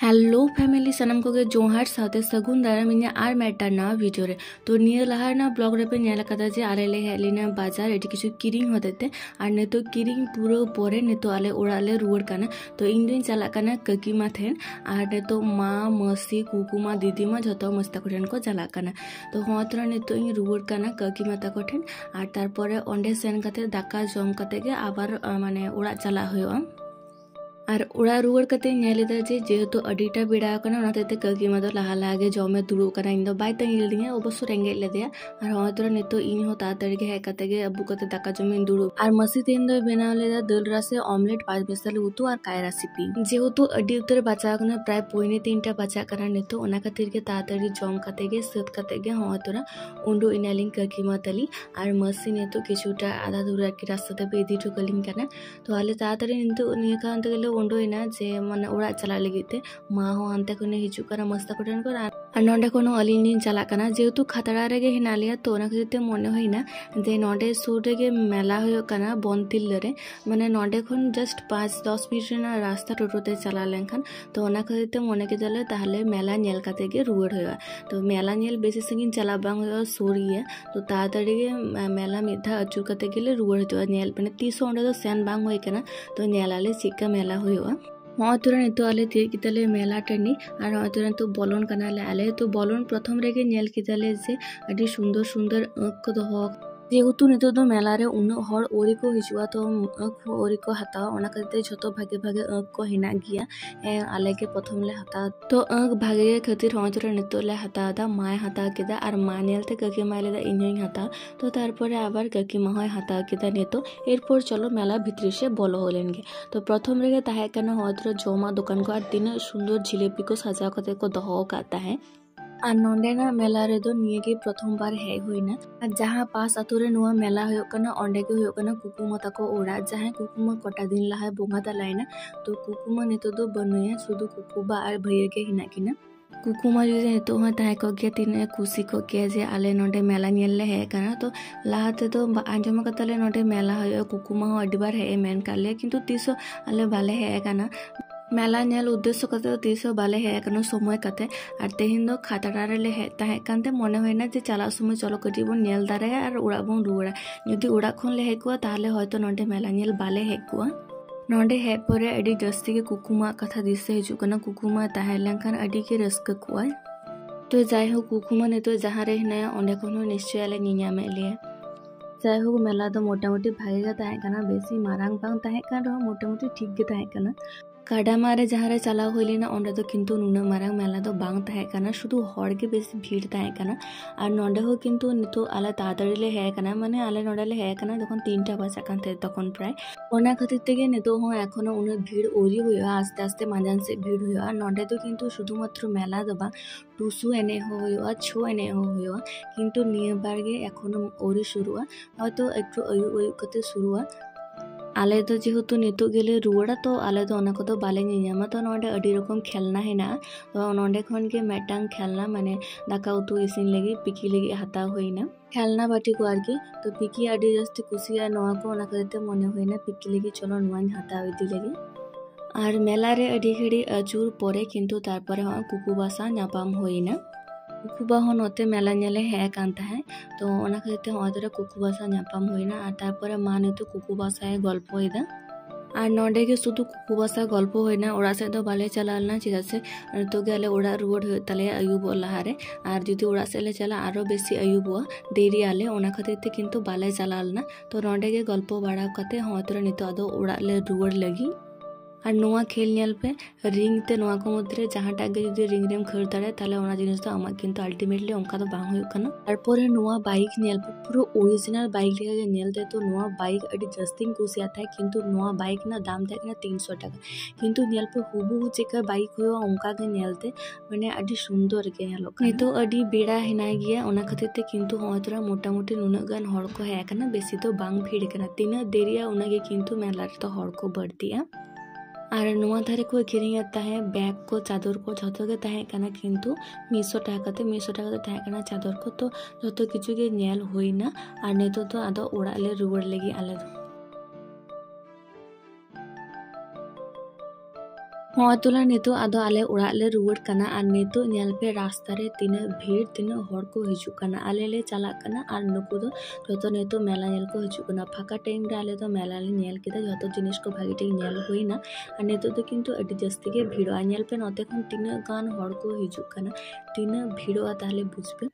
Hello family सनम को जोहार साथे सगुन दाराम इन आर मेटा ना वीडियो रे तो निया लहा ना ब्लॉग रे पे नेला कदा जे आले ले हेलिना बाजार एटी किछु किरिंग होतेते आर ने तो किरिंग पूरा परे ने तो आले ओड़ा ले रुवर काना तो इन दिन चला काना ककीमा थेन आर ने तो मा मसी कुकुमा दीदीमा झतो मस्ता कोठेन को चला काना तो होतरा ने तो इन रुवर काना ककीमा ता कोठेन आर तार परे ओंडे सेन कते दाका जम कते गे आबार माने ओड़ा चला होयोआ और उड़ा रुवर कते नेलेदा जे जेहेतु अडिटा बेड़ा कना ओनाते ककीमा दो लहा लागे जमे दुड़ु कना इन दो बाय तंगिल दिया अवश्य रेंगे लेदेया और होतरा नितो इन हो तातड़ी के हे कते गे अबु कते दाका जमे दुड़ु और मसी तेन दो बेना लेदा दल रासे ऑमलेट 5 बेसाले उतु और कायरा सिपी जेहेतु अडि उतर बचा कना प्राय पोइने 3टा बचा करा नितो ओना खातिर के तातड़ी जम कते गे सत कते गे होतरा उंडो इनालिंग ककीमा तली और मसी नितो किछुटा आधा दूर की रास्ता ते इदी ठोकलिंग कना तो आले तातड़ी नितो निका अंत गेले उंडोइना जे माने उड़ा चला लगिते मा हो अंते कोने हिजु करा मस्ता कोटन को और नोंडे कोनो अलिन चला कना जेहेतु खतरा रेगे हिनालिया तो ओना खातिर मने होइना जे नोंडे सुर रेगे मेला होयो कना बनतिल रे माने नोंडे खन जस्ट 5-10 मिनट ना रास्ता टोटोते चला लेनखान तो ओना खातिर मने के जले ताहले मेला नेल काते गे रुवर होया तो मेला नेल बेसी संगिन चला बांग होयो सोरिया तो तातड़ी गे मेला मिधा अचुर काते गेले रुवर होयो नेल पने 30 ओंडे दो सेन बांग होय कना तो नेलाले चिका मेला होयो होतुरा नितो आले ती कितले मेला टनी और होतुरा तो बॉलोन कनाले आले तो बॉलोन प्रथम रेगे नेल कितले जे अडी सुंदर सुंदर को दो जेहेतु नितो दो मेला रे उन हर ओरी को हिजुआ तो ओरी को हता ओना करते झतो भागे भागे को हिना गिया आले के प्रथम ले हता तो भागे खातिर होतुरा नितो ले हता दा माय हता केदा और मानेलते ककी मायले दा इनई हता तो तारपरे आबार ककी माय हता केदा नितो एरपर चलो मेला भितरी से बोलो होलेनगे तो प्रथम रेगे ताहे कना होतुरा जोमा दुकान को और तीन सुंदर जिलेबी को सजा कते को दहो काता है और नोंडेना मेला रे दो निये के प्रथम बार हे होइना और जहां पास अतुरे नुआ मेला होयो कना ओंडे के होयो कना कुकुमा ताको ओड़ा जहां कुकुमा कोटा दिन लहा बोंगा तलाइना तो कुकुमा नितो दो बनुया सुदु कुकुबा और भैया के हिना किना कुकुमा जो नितो हा ताहे को गे तीन खुशी को के जे आले नोंडे मेला नेल ले हे कना तो लाहाते तो आंजमा कतले नोंडे मेला होयो कुकुमा हो अडिबार हे मेन काले किंतु तीसो आले बाले हे कना मेला नेल उद्देश्य कते तीसो बाले हे कनो समय कते और तेहिन दो खातरा रे ले हे ताहे कानते मने होइना जे चला समय चलो कटी बन नेल दारे और उड़ा बन रुवड़ा यदि उड़ा खन ले हे को ताहले होयतो नोंडे मेला नेल बाले हे को नोंडे हे परे अडी जस्ती के कुकुमा कथा दिसे हिजु कना कुकुमा ताहे लेंखान अडी के रस्क कोय तो जाय हो कुकुमा ने तो जहां रे हिना ओंडे कोनो निश्चय आले नियामे लिए जाय हो मेला दो मोटामोटी भागे ताहे कना बेसी मारांग बांग ताहे कान रो मोटामोटी ठीक गे ताहे कना काडामा रे जहां रे चला होइलिना ओंडे तो किंतु नुना मारांग मेला दो बांग ताहे कना शुधु हड़ के बेसी भीड़ ताहे कना और नोंडे हो किंतु नितो आले तातड़ी ले हे कना माने आले नोंडे ले हे कना तखन 3टा बजा कानते तखन प्राय ओना खातिर तेगे नितो हो एखोनो उन भीड़ ओरी होयो आस्ते आस्ते मांजान से भीड़ होयो और नोंडे तो किंतु शुधुमात्र मेला दबा टुसु एने होयो छो एने होयो किंतु निया बारगे एखोनो ओरी शुरुआ हयतो एकटु अयु कते शुरुआ आले तो जेहेतु नितो गेले रुवड़ा तो आले तो ओना को बाले नियामा तो नोंडे अडी रकम खेलना हेना तो नोंडे खन के मेटांग खेलना माने दाका उतु इसिन लगी पिकी लगी हाता होइना खेलना बाटी को आरकी तो पिकी अडी जस्ती कुसिया नोआ को ओना करते मने होइना पिकी लगी चलो नोआन हाता इदी लगी और मेला रे अडी घड़ी अचूर परे किंतु तारपरे हो कुकुबासा नापाम होइना कुकुबा हो नोते मेला नेले हे कांता है तो ओना खातिर होतरे कुकुबासा नापाम होइना और तारपरे माने तो कुकुबासा ए गल्प होइदा और नोंडे के शुधु कुकुबासा गल्प होइना ओड़ा से दो बाले चलालना चिदा से तो गेले ओड़ा रुवड़ हो तले अयुब लहारे और जुदी ओड़ा से ले चला आरो बेसी अयुबवा देरी आले ओना खातिर ते किंतु बाले चलालना तो नोंडे के गल्प बाड़ा कते होतरे नितो आदो ओड़ा ले रुवड़ लगी और नोआ खेल नेल पे रिंग ते नोआ को मध्य जहाँटा गे जुदी रिंग रेम खर दाड़े ताले ओना जिनिस तो आमा किंतु अल्टीमेटली ओंका तो बांग होयो कना तारपरे नोआ बाइक नेल पे पूरा ओरिजिनल बाइक लेके नेल दे तो नोआ बाइक अडी जस्टिंग कुसिया था किंतु नोआ बाइक ना दाम था 300 टाका किंतु नेल पे हुबहु चेका बाइक होयो ओंका गे नेलते माने अडी सुंदर गे नेलो नितो अडी बेड़ा हिना गिया ओना खातिर ते किंतु होतरा मोटामोटी नुना गान हड़ को हे कना बेसी तो बांग भीड़ कना तीना देरिया ओना गे किंतु मेला तो हड़ को बढ़तिया और नुआ धारे को किरिंग ताहे बैग को चादर को झतो गे ताहे कना किंतु 200 टाका ते ताहे कना चादर को तो झतो किछु गे नेल होइना और नेतो तो आदो ओड़ा ले रुवड़ लगी आले ᱦᱚᱸ ᱛᱩᱞᱟ ᱱᱤᱛᱚᱜ ᱟᱫᱚ ᱟᱞᱮ ᱚᱲᱟᱜ ᱞᱮ ᱨᱩᱣᱟᱹᱲ ᱠᱟᱱᱟ ᱟᱨ ᱱᱤᱛᱚᱜ ᱧᱮᱞ ᱯᱮ ᱨᱟᱥᱛᱟ ᱨᱮ ᱛᱤᱱᱟᱹᱜ ᱵᱷᱤᱲ ᱛᱤᱱᱟᱹᱜ ᱦᱚᱲ ᱠᱚ ᱦᱤᱡᱩᱜ ᱠᱟᱱᱟ ᱟᱞᱮ ᱞᱮ ᱪᱟᱞᱟᱜ ᱠᱟᱱᱟ ᱟᱨ ᱱᱩᱠᱩ ᱫᱚ ᱡᱚᱛᱚ ᱱᱤᱛᱚᱜ ᱢᱮᱞᱟ ᱧᱮᱞ ᱠᱚ ᱦᱤᱡᱩᱜ ᱠᱟᱱᱟ ᱯᱷᱟᱸᱠᱟ ᱴᱟइम ᱨᱮ ᱟᱞᱮ ᱫᱚ ᱢᱮᱞᱟ ᱞᱮ ᱧᱮᱞ ᱠᱮᱫᱟ ᱡᱚᱛᱚ ᱡᱤनिस को भागी ठीक ᱧᱮल हुईना और नितोग दो किंतु अड़ी जस्ती के भीड़ोआ ñेल पे नोते खन तीना गान हड़ को हिजुग कना तीना भीड़ोआ ताहले बुझबे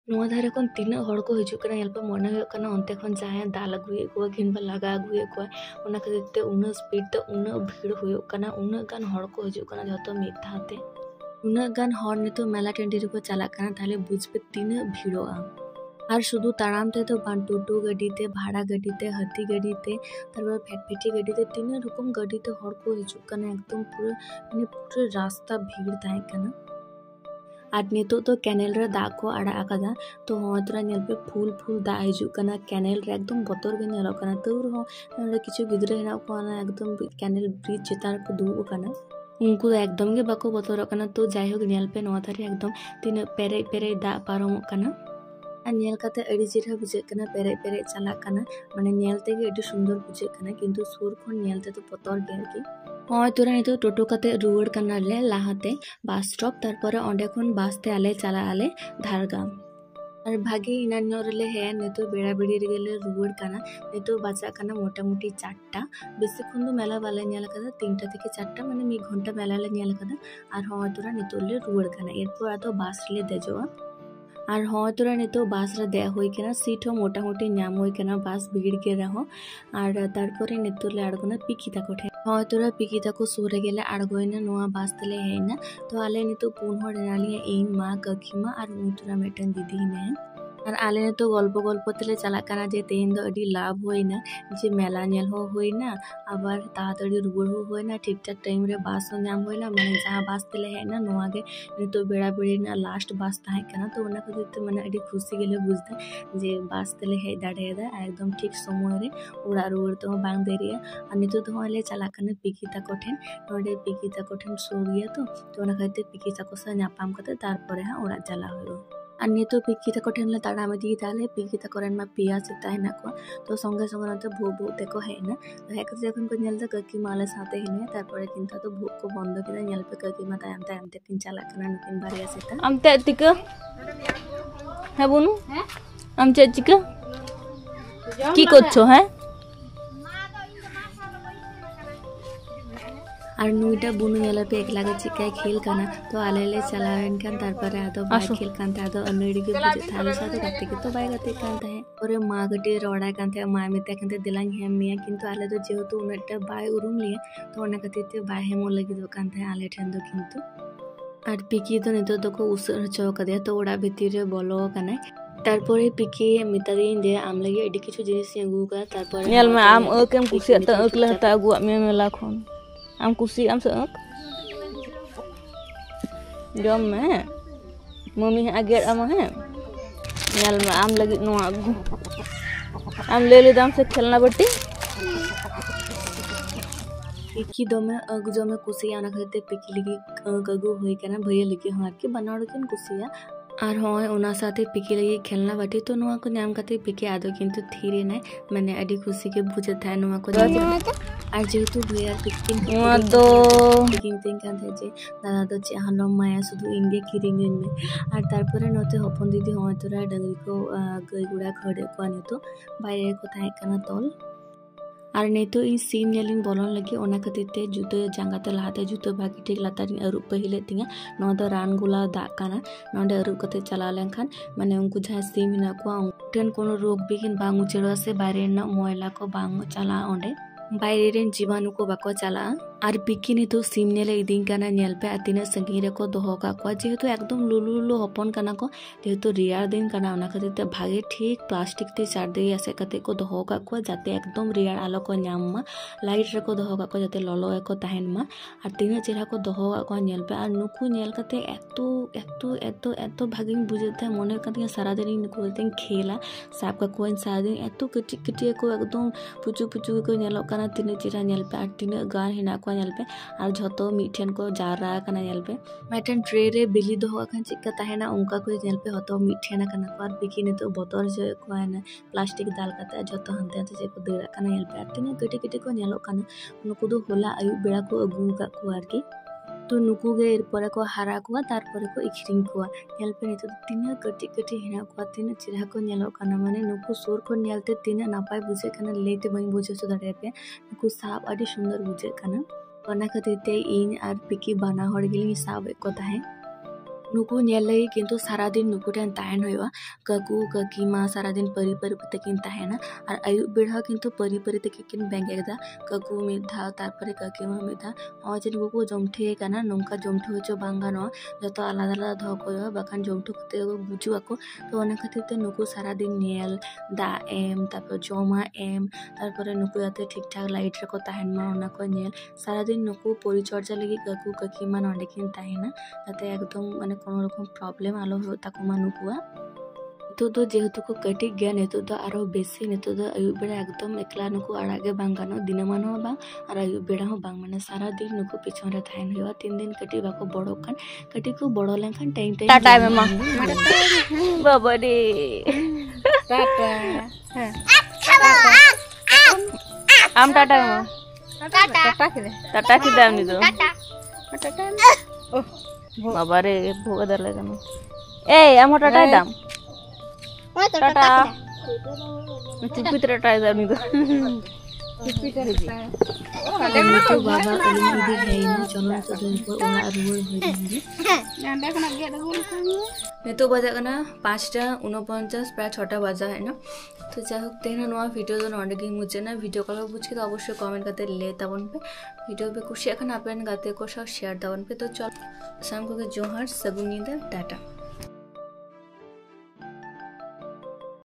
नोआ धारे खन तीना हड़ को हिजुग कना ñेल पे मने हुयुग कना ओनते खन जाहे दाल अगुए को किनबा लगा अगुए को ओना खातिर ते उना स्पीड ते उना भीड़ हुयुग कना उना गान हड़ को हिजुग कना जतो मिद धाते उना गान हड़ नितो मेला टेंडी रे को चला कना ताहले बुझबे तीना भीड़ोआ और शुद्ध ताड़ाम ते तो टोटो गाड़ीते भाड़ा गाड़ीते हाथी गाड़ीते तारपर फैटफेटी गाड़ीते तीन रकम गाड़ीते हड़ को हिजुग कना एकदम पूरा माने पूरा रास्ता भीड़ ताहे कना और नितो तो कैनेल रे दाग को आड़ा आकादा तो होतरा नेल पे फूल फूल दा हिजुग कना कैनेल रे एकदम बतर गे नेलो कना तो रहो किछु गिदरे हेना को एकदम कैनेल ब्रिज चेतान को दुब कना उनको एकदम गे बाको बतर कना तो जाय हो नेल पे नवा थारे एकदम तीन पेरे पेरे दा पारम कना और नेल काते अड़ी चेहरा बुझे कना पेरे पेरे चला कना माने नेलते गे अड़ी सुंदर बुझे कना किंतु सुर खन नेलते तो पतर गे आरकी होय तोरा नितो टोटो काते रुवाड़ कना ले लाहाते बस स्टॉप तारपरे ओंडे खन बस ते आले चला आले धारगाम और भागे इनान्यो रेले है नितो बेड़ा बेड़ी रे गेले रुवाड़ कना नितो बाजा कना मोटा मोटी 4टा बेसी खन दो मेला वाला नेल कदा 3टा থেকে 4टा माने 1 घंटा मेला ले नेल कदा और होय तोरा नितो ले रुवाड़ कना एरपर आतो बस ले देजोआ और हाँ तोरा नितो बस रे दे होई केना सीट हो मोटा मोटी नाम होई केना बस भीड़ के रहो और तारपरे नितो ले आड़गोना पिकिता कोठे हाँ तोरा पिकिता को सोरे गेले आड़गोइना नोआ बस तले हेना तो आले नितो पुन हड़ नाली इन मा कखिमा और उतरा मेटन दीदी ने और आले तो गल्प तले चला कना जे तेन दो अडी लाभ होइना जे मेला नेल हो होइना आबार ताड़ाताड़ी रुवाड़ हो होइना ठीक ठाक टाइम रे बस नाम होइना माने जहां बस तले हेना नोआ गे नितो बेड़ा बेड़ी ना लास्ट बस ताहे कना तो ओना खातिर तो माने अडी खुशी गेले बुझदा जे बस तले हे दाड़ेदा एकदम ठीक समय रे उड़ा रुवाड़ तो बांग देरिया और नितो तो आले चला कना पिकिता कोठेन नोडे पिकिता कोठेन सोरिया तो ओना खातिर पिकिता को सा नापाम कते तारपरे हा उड़ा चला होयो और नितो पिकिता कोठेन ले ताड़ा में दी ताले पिकिता कोरेन मा पिया सेता हेना को तो संगे संगे न तो भो ते को हेना तो हेक जखन को नेल ककी माले साथे हेने तारपरे किंता तो भो को बंद केदा नेल पे ककी मा तायम तायम ते किन चला कना नुकिन बारिया सेता आम ते तिका है बुनु आम चे चिका की करछो है और नुईटा बुनु नेला पे एक लागे चिका खेल कना तो आले ले चलावेन कान तारपरे आदो बाय खेल कान ता आदो अनड़ी के बुझे थाले साथे गाते के तो बाय गाते कान ता है और मा गटे रोड़ा कान ता मा मेते कान ता दिलांग हेम मिया किंतु आले तो जेहेतु उनटा बाय उरुम लिया तो ओना खातिर ते बाय हेमो लगी दो कान ता आले ठेन दो किंतु और पिकी तो नितो तो को उसर चो कदे तो ओड़ा भीतर रे बोलो कना तारपरे पिकी मितादीन जे आम लगे एडी किछु जिनिस अगु का तारपरे नेल में आम अकेम कुसिया त अकले हता अगुआ में मेला खन आम कुसी आम से अक जम में मम्मी आगे आम है नेल में आम लगी नो अगु आम ले ले दाम से खेलना बट्टी पिकी दमे अग जमे कुसिया ना खते पिकी लगी अगु होई केना भैया लगी हार के बनाड़ के कुसिया और हाँ ओना साथे पिकी लगी खेलना बाटी तो नोआ को नाम काते पिकी आदो किंतु थीरे ना माने अडी खुशी के बुझे था नोआ को और जेहेतु भैया पिकिन नोआ दो पिकिन तिन कान थे जे दादा तो चे हलो माया सुधु इंगे किरिंगिन में और तारपरे नोते हपन दीदी हाँ तोरा डंगरी को गई गुड़ा खड़े को आने तो बाहर को ताहे कना तोल और नितो इन सीम नेलिंग बोलन लगी ओना खातिर ते जुतो जांगाते लहाते जुतो भागी ठीक लातारिन अरुप पहिले तिंगा नो द रान गुला दा काना नोंडे अरुप कते चला लेनखान माने उनको जहां सीम हिना को उठेन कोनो रोग बिगिन बांग उचेड़वा से बारे न मोयला को बांग चला ओंडे बाहरे रेन जीवाणु को बाको चला और पिकी नितो सीम नेले इदिन काना नेल पे तिना संगी रे को दोहो का को जेहेतु एकदम लुलु लुलु हपन काना को जेहेतु रियार दिन काना ओना खातिर ते भागे ठीक प्लास्टिक ते चार दे ऐसे कते को दोहो का को जाते एकदम रियार आलो को न्याम मा लाइट रे को दोहो का को जाते ललो ए को ताहेन मा और तिना चेहरा को दोहो का को नेल पे और नुकु नेल कते एतो भागिन बुझेते मने कते सारा दिन नुकु ते खेला साब का को सारा दिन एतो कटी कटी को एकदम पुचु पुचु को नेलो काना तिना चेहरा नेल पे और तिना गान हिना को नेल पे और झतो मीठेन को जारा कना नेल पे मेटन ट्रे रे बिली दोहो का चिका ताहेना उनका को नेल पे हतो मीठेना कना को और पिकी ने तो बोतल जे को है प्लास्टिक दाल काते झतो हंते हंते जे को देरा कना नेल पे तिना कटी कटी को नेलो कना उनको दो होला आयु बेड़ा को अगु का को आरकी तो नुकू गे एरपर को हारा को तारपर को इखरिंग को नेल पे नितो तीना कटी कटी हेना को तीना चिरा को नेलो काना माने नुकू सोर को नेलते तीना नापाय बुझे काना लेते बई बुझे सो दाड़े पे नुकू साब आदि सुंदर बुझे काना ओना खातिर ते इन आर पिकी बाना हड़ गिली साब को ताहे नुकू नेल लगी किंतु सारा दिन नुकू ठेन ताहेन होइवा काकू काकीमा सारा दिन परी परी तकिन ताहेना और आयु बेड़ा किंतु परी परी तकिन बेंगेदा काकू मिधा तारपरे काकीमा मिधा और जे नुकू को जमठे काना नोंका जमठे होचो बांग गानो जतो आलादा आलादा दो को बाखान जमठे कते बुझुआ को तो ओना खातिर ते नुकू सारा दिन नेल दा एम तारपर जमा एम तारपरे नुकू याते ठीक ठाक लाइट रे को ताहेन मा ओना को नेल सारा दिन नुकू परिचर्या लगी काकू काकीमा नडेकिन ताहेना ताते एकदम माने कोनो रकम प्रॉब्लम आलो हो ताको मानुकुआ तो जेहेतु को कटी गया नितो तो आरो बेसी नितो तो आयु बेड़ा एकदम एकला नुकू आड़ागे बांग गानो दिनमान हो बांग और आयु बेड़ा हो बांग माने सारा दिन नुकू पिछन रे थाइन होवा 3 दिन कटी बाको बड़ो कान कटी को बड़ो लेखान टाइम टाइम टाटा में मां बाबा रे टाटा आम टाटा में टाटा की दाम नी दो टाटा बाबा रे भोग दर लगा ना ए आम टाटा दाम टाटा चुप्पी टाटा दाम नी दो चुप्पी तो बाबा अली भी है ना चलो तो दिन पर ओना रुवर हो जाएंगे नांडा खना गेट बोल नितो बजा कना 5:49 प्राय 6टा बजा है ना तो যাই হোক তেনা নোয়া ভিডিও তো নডে মুছে না ভিডিও কল বুঝকে তো অবশ্যই কমেন্ট করতে ले तबन पे वीडियो पे कुछ এখন आपन गाते को शेयर तबन पे तो चल शाम को जोहार सगुनी दा टाटा।